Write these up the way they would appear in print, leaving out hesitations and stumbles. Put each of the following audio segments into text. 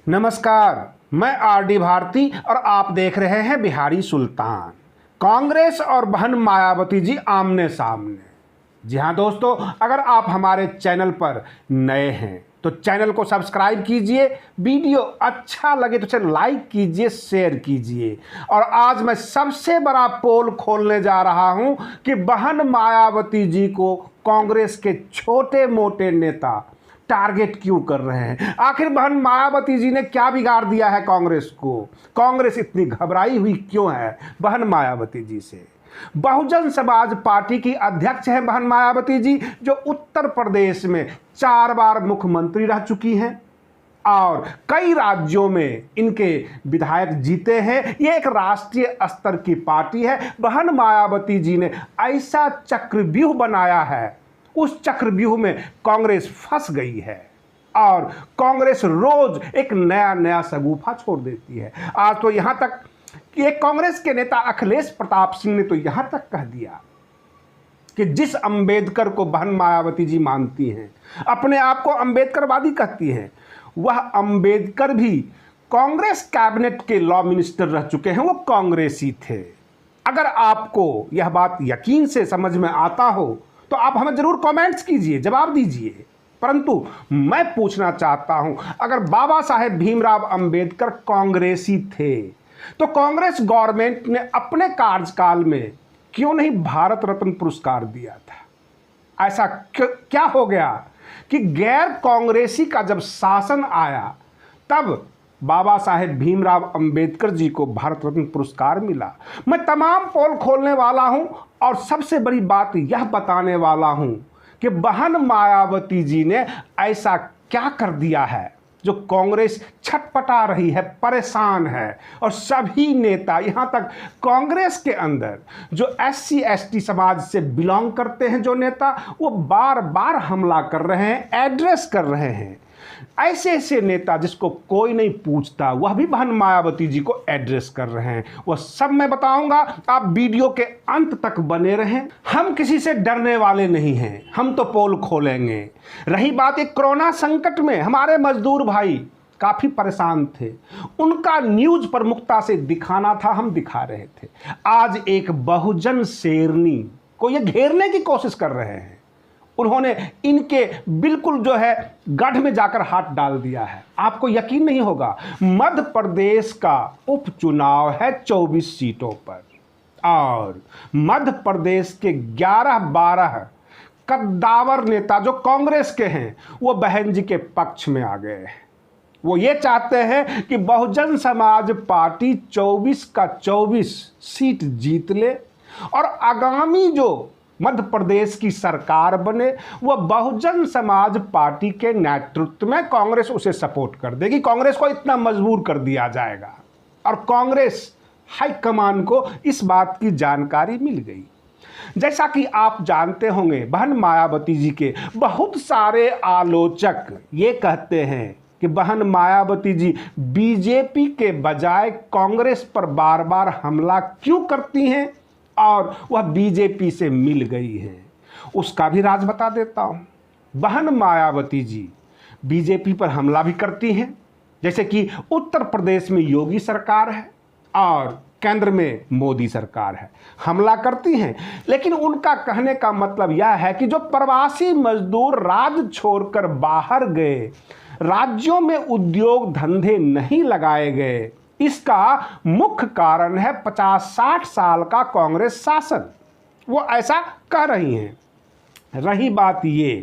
नमस्कार, मैं आरडी भारती और आप देख रहे हैं बिहारी सुल्तान। कांग्रेस और बहन मायावती जी आमने सामने। जी हाँ दोस्तों, अगर आप हमारे चैनल पर नए हैं तो चैनल को सब्सक्राइब कीजिए, वीडियो अच्छा लगे तो इसे लाइक कीजिए, शेयर कीजिए। और आज मैं सबसे बड़ा पोल खोलने जा रहा हूं कि बहन मायावती जी को कांग्रेस के छोटे मोटे नेता टारगेट क्यों कर रहे हैं। आखिर बहन मायावती जी ने क्या बिगाड़ दिया है कांग्रेस को? कांग्रेस इतनी घबराई हुई क्यों है बहन मायावती जी से? बहुजन समाज पार्टी की अध्यक्ष हैं बहन मायावती जी, जो उत्तर प्रदेश में 4 बार मुख्यमंत्री रह चुकी हैं और कई राज्यों में इनके विधायक जीते हैं। ये एक राष्ट्रीय स्तर की पार्टी है। बहन मायावती जी ने ऐसा चक्रव्यूह बनाया है, उस चक्रव्यूह में कांग्रेस फंस गई है और कांग्रेस रोज एक नया शगुफा छोड़ देती है। आज तो यहां तक कि एक कांग्रेस के नेता अखिलेश प्रताप सिंह ने तो यहां तक कह दिया कि जिस अंबेडकर को बहन मायावती जी मानती हैं, अपने आप को अंबेडकरवादी कहती हैं, वह अंबेडकर भी कांग्रेस कैबिनेट के लॉ मिनिस्टर रह चुके हैं, वो कांग्रेसी थे। अगर आपको यह बात यकीन से समझ में आता हो तो आप हमें जरूर कमेंट्स कीजिए, जवाब दीजिए। परंतु मैं पूछना चाहता हूं, अगर बाबा साहेब भीमराव अंबेडकर कांग्रेसी थे तो कांग्रेस गवर्नमेंट ने अपने कार्यकाल में क्यों नहीं भारत रत्न पुरस्कार दिया था? ऐसा क्या हो गया कि गैर कांग्रेसी का जब शासन आया तब बाबा साहेब भीमराव अंबेडकर जी को भारत रत्न पुरस्कार मिला? मैं तमाम पोल खोलने वाला हूं और सबसे बड़ी बात यह बताने वाला हूं कि बहन मायावती जी ने ऐसा क्या कर दिया है जो कांग्रेस छटपटा रही है, परेशान है। और सभी नेता, यहां तक कांग्रेस के अंदर जो SC ST समाज से बिलोंग करते हैं जो नेता, वो बार बार हमला कर रहे हैं, एड्रेस कर रहे हैं। ऐसे नेता जिसको कोई नहीं पूछता, वह भी बहन मायावती जी को एड्रेस कर रहे हैं। वह सब मैं बताऊंगा, आप वीडियो के अंत तक बने रहें। हम किसी से डरने वाले नहीं हैं, हम तो पोल खोलेंगे। रही बात एक कोरोना संकट में हमारे मजदूर भाई काफी परेशान थे, उनका न्यूज प्रमुखता से दिखाना था, हम दिखा रहे थे। आज एक बहुजन शेरनी को ये घेरने की कोशिश कर रहे हैं। उन्होंने इनके बिल्कुल जो है गढ़ में जाकर हाथ डाल दिया है। आपको यकीन नहीं होगा, मध्य प्रदेश का उपचुनाव है 24 सीटों पर और मध्य प्रदेश के 11-12 कद्दावर नेता जो कांग्रेस के हैं वो बहन जी के पक्ष में आ गए हैं। वो ये चाहते हैं कि बहुजन समाज पार्टी 24 का 24 सीट जीत ले और आगामी जो मध्य प्रदेश की सरकार बने, वह बहुजन समाज पार्टी के नेतृत्व में कांग्रेस उसे सपोर्ट कर देगी। कांग्रेस को इतना मजबूर कर दिया जाएगा और कांग्रेस हाईकमान को इस बात की जानकारी मिल गई। जैसा कि आप जानते होंगे, बहन मायावती जी के बहुत सारे आलोचक ये कहते हैं कि बहन मायावती जी बीजेपी के बजाय कांग्रेस पर बार बार हमला क्यों करती हैं और वह बीजेपी से मिल गई है। उसका भी राज बता देता हूं। बहन मायावती जी बीजेपी पर हमला भी करती हैं, जैसे कि उत्तर प्रदेश में योगी सरकार है और केंद्र में मोदी सरकार है, हमला करती हैं। लेकिन उनका कहने का मतलब यह है कि जो प्रवासी मजदूर राज्य छोड़कर बाहर गए, राज्यों में उद्योग धंधे नहीं लगाए गए, इसका मुख्य कारण है 50-60 साल का कांग्रेस शासन। वो ऐसा कह रही हैं। रही बात ये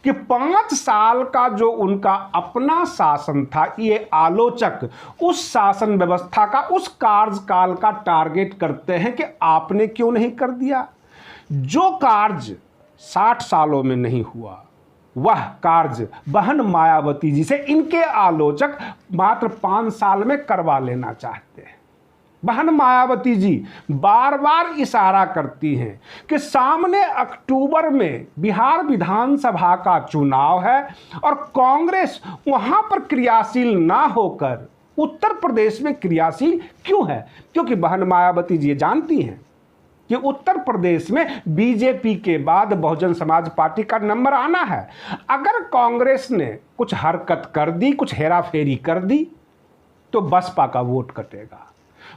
कि 5 साल का जो उनका अपना शासन था, ये आलोचक उस शासन व्यवस्था का, उस कार्यकाल का टारगेट करते हैं कि आपने क्यों नहीं कर दिया। जो कार्य 60 सालों में नहीं हुआ, वह कार्य बहन मायावती जी से इनके आलोचक मात्र 5 साल में करवा लेना चाहते हैं। बहन मायावती जी बार बार इशारा करती हैं कि सामने अक्टूबर में बिहार विधानसभा का चुनाव है और कांग्रेस वहां पर क्रियाशील ना होकर उत्तर प्रदेश में क्रियाशील क्यों है? क्योंकि बहन मायावती जी जानती हैं कि उत्तर प्रदेश में बीजेपी के बाद बहुजन समाज पार्टी का नंबर आना है। अगर कांग्रेस ने कुछ हरकत कर दी, कुछ हेराफेरी कर दी, तो बसपा का वोट कटेगा।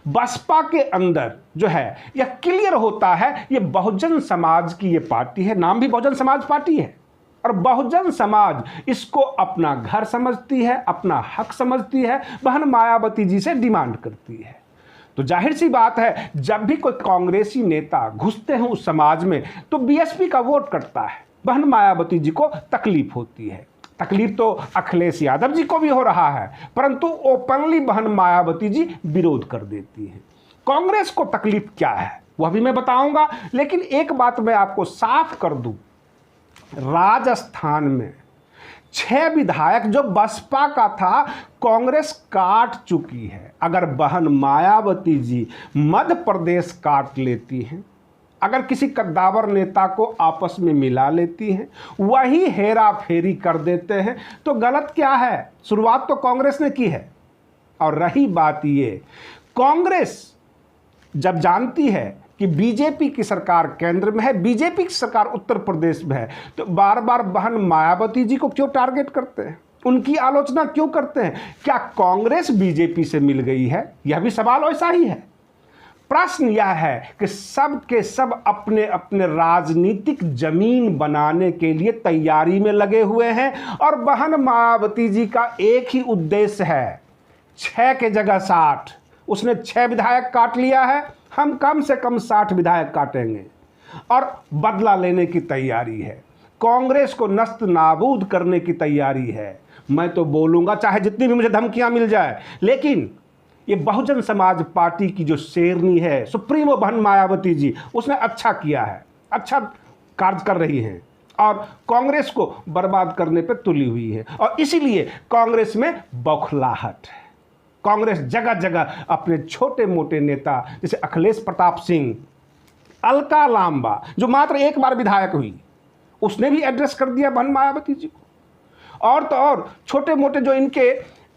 बसपा के अंदर जो है यह क्लियर होता है, ये बहुजन समाज की ये पार्टी है, नाम भी बहुजन समाज पार्टी है, और बहुजन समाज इसको अपना घर समझती है, अपना हक समझती है, बहन मायावती जी से डिमांड करती है। तो जाहिर सी बात है, जब भी कोई कांग्रेसी नेता घुसते हैं उस समाज में तो बीएसपी का वोट कटता है। बहन मायावती जी को तकलीफ होती है। तकलीफ तो अखिलेश यादव जी को भी हो रहा है, परंतु ओपनली बहन मायावती जी विरोध कर देती हैं। कांग्रेस को तकलीफ क्या है वह भी मैं बताऊंगा, लेकिन एक बात मैं आपको साफ कर दूं, राजस्थान में 6 विधायक जो बसपा का था कांग्रेस काट चुकी है। अगर बहन मायावती जी मध्य प्रदेश काट लेती हैं, अगर किसी कद्दावर नेता को आपस में मिला लेती हैं, वही हेरा फेरी कर देते हैं, तो गलत क्या है? शुरुआत तो कांग्रेस ने की है। और रही बात ये, कांग्रेस जब जानती है कि बीजेपी की सरकार केंद्र में है, बीजेपी की सरकार उत्तर प्रदेश में है, तो बार बार बहन मायावती जी को क्यों टारगेट करते हैं, उनकी आलोचना क्यों करते हैं? क्या कांग्रेस बीजेपी से मिल गई है? यह भी सवाल वैसा ही है। प्रश्न यह है कि सब के सब अपने अपने राजनीतिक जमीन बनाने के लिए तैयारी में लगे हुए हैं, और बहन मायावती जी का एक ही उद्देश्य है, 6 के जगह 60। उसने 6 विधायक काट लिया है, हम कम से कम 60 विधायक काटेंगे, और बदला लेने की तैयारी है। कांग्रेस को नस्त नाबूद करने की तैयारी है। मैं तो बोलूँगा चाहे जितनी भी मुझे धमकियाँ मिल जाए, लेकिन ये बहुजन समाज पार्टी की जो शेरनी है, सुप्रीमो बहन मायावती जी, उसने अच्छा किया है, अच्छा कार्य कर रही हैं, और कांग्रेस को बर्बाद करने पर तुली हुई है। और इसीलिए कांग्रेस में बौखलाहट है। कांग्रेस जगह जगह अपने छोटे मोटे नेता जैसे अखिलेश प्रताप सिंह, अलका लांबा जो मात्र एक बार विधायक हुई, उसने भी एड्रेस कर दिया बहन मायावती जी को। और तो और छोटे मोटे जो इनके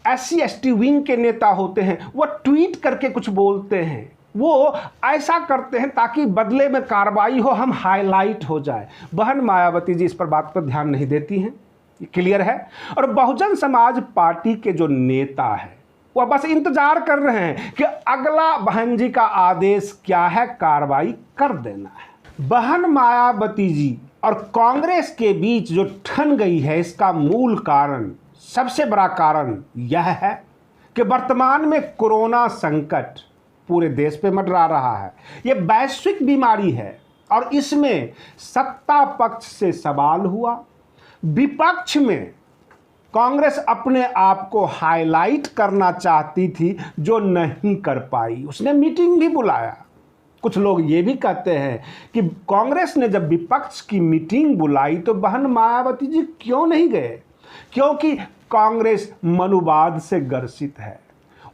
SC ST विंग के नेता होते हैं, वो ट्वीट करके कुछ बोलते हैं, वो ऐसा करते हैं ताकि बदले में कार्रवाई हो, हम हाईलाइट हो जाए। बहन मायावती जी इस पर बात पर ध्यान नहीं देती हैं, ये क्लियर है। और बहुजन समाज पार्टी के जो नेता है वह बस इंतजार कर रहे हैं कि अगला बहन जी का आदेश क्या है, कार्रवाई कर देना है। बहन मायावती जी और कांग्रेस के बीच जो ठन गई है, इसका मूल कारण, सबसे बड़ा कारण यह है कि वर्तमान में कोरोना संकट पूरे देश पे मंडरा रहा है। ये वैश्विक बीमारी है, और इसमें सत्ता पक्ष से सवाल हुआ, विपक्ष में कांग्रेस अपने आप को हाईलाइट करना चाहती थी, जो नहीं कर पाई। उसने मीटिंग भी बुलाया। कुछ लोग ये भी कहते हैं कि कांग्रेस ने जब विपक्ष की मीटिंग बुलाई तो बहन मायावती जी क्यों नहीं गए? क्योंकि कांग्रेस मनुवाद से ग्रसित है,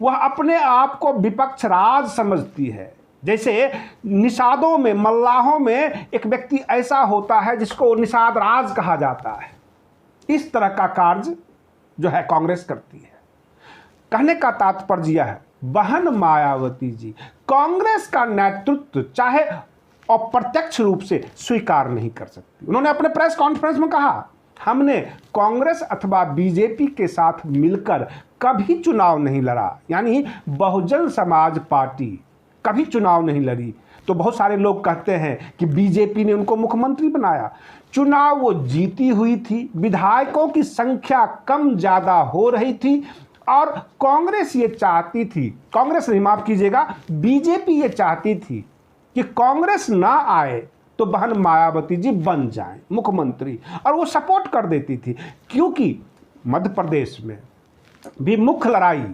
वह अपने आप को विपक्ष राज समझती है। जैसे निषादों में, मल्लाहों में एक व्यक्ति ऐसा होता है जिसको निषाद राज कहा जाता है। इस तरह का कार्य जो है कांग्रेस करती है। कहने का तात्पर्य यह है, बहन मायावती जी कांग्रेस का नेतृत्व चाहे अप्रत्यक्ष रूप से स्वीकार नहीं कर सकती। उन्होंने अपने प्रेस कॉन्फ्रेंस में कहा, हमने कांग्रेस अथवा बीजेपी के साथ मिलकर कभी चुनाव नहीं लड़ा, यानी बहुजन समाज पार्टी कभी चुनाव नहीं लड़ी। तो बहुत सारे लोग कहते हैं कि बीजेपी ने उनको मुख्यमंत्री बनाया। चुनाव वो जीती हुई थी, विधायकों की संख्या कम ज़्यादा हो रही थी, और कांग्रेस ये चाहती थी, कांग्रेस नहीं, माफ कीजिएगा, बीजेपी ये चाहती थी कि कांग्रेस ना आए तो बहन मायावती जी बन जाएं मुख्यमंत्री, और वो सपोर्ट कर देती थी। क्योंकि मध्य प्रदेश में भी मुख्य लड़ाई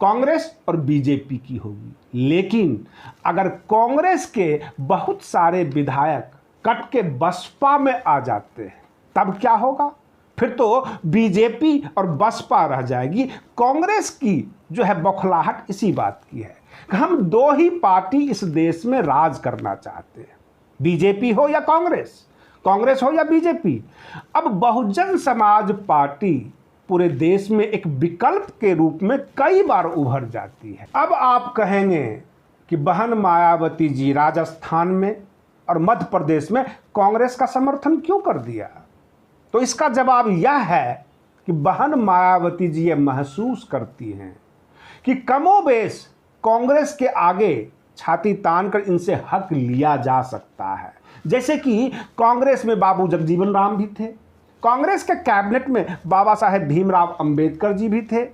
कांग्रेस और बीजेपी की होगी, लेकिन अगर कांग्रेस के बहुत सारे विधायक कट के बसपा में आ जाते हैं तब क्या होगा? फिर तो बीजेपी और बसपा रह जाएगी। कांग्रेस की जो है बौखलाहट इसी बात की है कि हम 2 ही पार्टी इस देश में राज करना चाहते हैं, बीजेपी हो या कांग्रेस, कांग्रेस हो या बीजेपी। अब बहुजन समाज पार्टी पूरे देश में एक विकल्प के रूप में कई बार उभर जाती है। अब आप कहेंगे कि बहन मायावती जी राजस्थान में और मध्य प्रदेश में कांग्रेस का समर्थन क्यों कर दिया? तो इसका जवाब यह है कि बहन मायावती जी ये महसूस करती हैं कि कमोबेश कांग्रेस के आगे छाती तान कर इनसे हक लिया जा सकता है। जैसे कि कांग्रेस में बाबू जगजीवन राम भी थे, कांग्रेस के कैबिनेट में बाबा साहेब भीमराव अंबेडकर जी भी थे।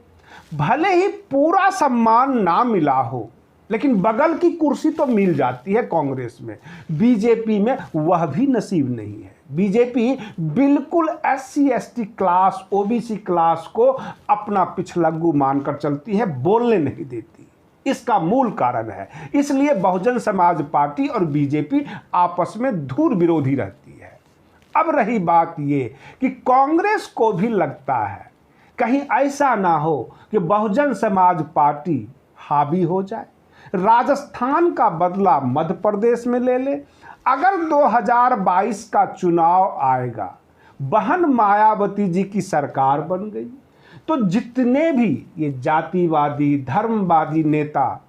भले ही पूरा सम्मान ना मिला हो, लेकिन बगल की कुर्सी तो मिल जाती है कांग्रेस में। बीजेपी में वह भी नसीब नहीं है। बीजेपी बिल्कुल SC ST class, OBC class को अपना पिछलग्गू मानकर चलती है, बोलने नहीं देती। इसका मूल कारण है, इसलिए बहुजन समाज पार्टी और बीजेपी आपस में धुर विरोधी रहती है। अब रही बात ये कि कांग्रेस को भी लगता है कहीं ऐसा ना हो कि बहुजन समाज पार्टी हावी हो जाए, राजस्थान का बदला मध्य प्रदेश में ले ले। अगर 2022 का चुनाव आएगा, बहन मायावती जी की सरकार बन गई, तो जितने भी ये जातिवादी धर्मवादी नेता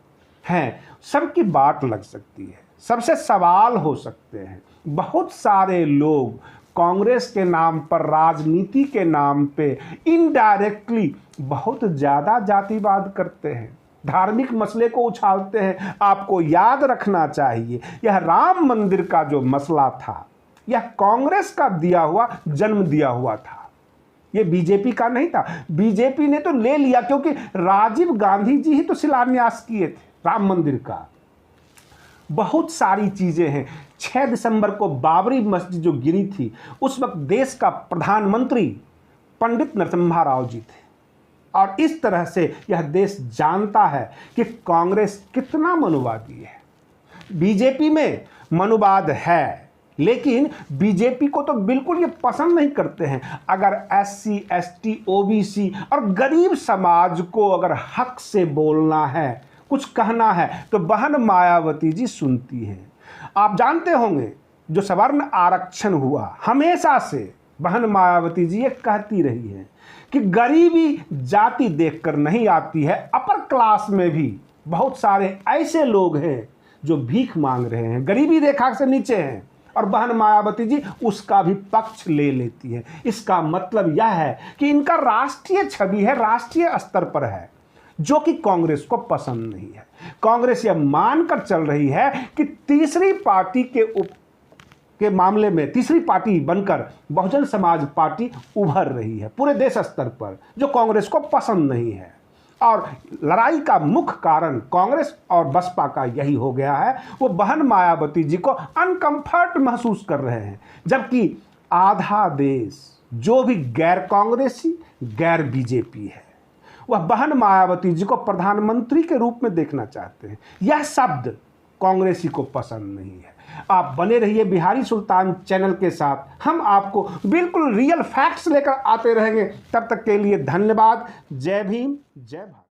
हैं सबकी बाट लग सकती है, सबसे सवाल हो सकते हैं। बहुत सारे लोग कांग्रेस के नाम पर, राजनीति के नाम पे इनडायरेक्टली बहुत ज़्यादा जातिवाद करते हैं, धार्मिक मसले को उछालते हैं। आपको याद रखना चाहिए, यह राम मंदिर का जो मसला था, यह कांग्रेस का दिया हुआ, जन्म दिया हुआ था, यह बीजेपी का नहीं था। बीजेपी ने तो ले लिया क्योंकि राजीव गांधी जी ही तो शिलान्यास किए थे राम मंदिर का। बहुत सारी चीजें हैं। 6 दिसंबर को बाबरी मस्जिद जो गिरी थी, उस वक्त देश का प्रधानमंत्री पंडित नरसिम्हा राव जी थे, और इस तरह से यह देश जानता है कि कांग्रेस कितना मनुवादी है। बीजेपी में मनुवाद है, लेकिन बीजेपी को तो बिल्कुल ये पसंद नहीं करते हैं। अगर SC ST OBC और गरीब समाज को अगर हक से बोलना है, कुछ कहना है, तो बहन मायावती जी सुनती हैं। आप जानते होंगे जो सवर्ण आरक्षण हुआ, हमेशा से बहन मायावती जी ये कहती रही हैं कि गरीबी जाति देखकर नहीं आती है। अपर क्लास में भी बहुत सारे ऐसे लोग हैं जो भीख मांग रहे हैं, गरीबी रेखा से नीचे हैं, और बहन मायावती जी उसका भी पक्ष ले लेती है। इसका मतलब यह है कि इनका राष्ट्रीय छवि है, राष्ट्रीय स्तर पर है, जो कि कांग्रेस को पसंद नहीं है। कांग्रेस यह मानकर चल रही है कि तीसरी पार्टी के मामले में तीसरी पार्टी बनकर बहुजन समाज पार्टी उभर रही है पूरे देश स्तर पर, जो कांग्रेस को पसंद नहीं है। और लड़ाई का मुख्य कारण कांग्रेस और बसपा का यही हो गया है। वो बहन मायावती जी को अनकंफर्ट महसूस कर रहे हैं, जबकि आधा देश जो भी गैर कांग्रेसी, गैर बीजेपी है, वह बहन मायावती जी को प्रधानमंत्री के रूप में देखना चाहते हैं। यह शब्द कांग्रेसी को पसंद नहीं है। आप बने रहिए बिहारी सुल्तान चैनल के साथ, हम आपको बिल्कुल रियल फैक्ट्स लेकर आते रहेंगे। तब तक के लिए धन्यवाद। जय भीम, जय भारत।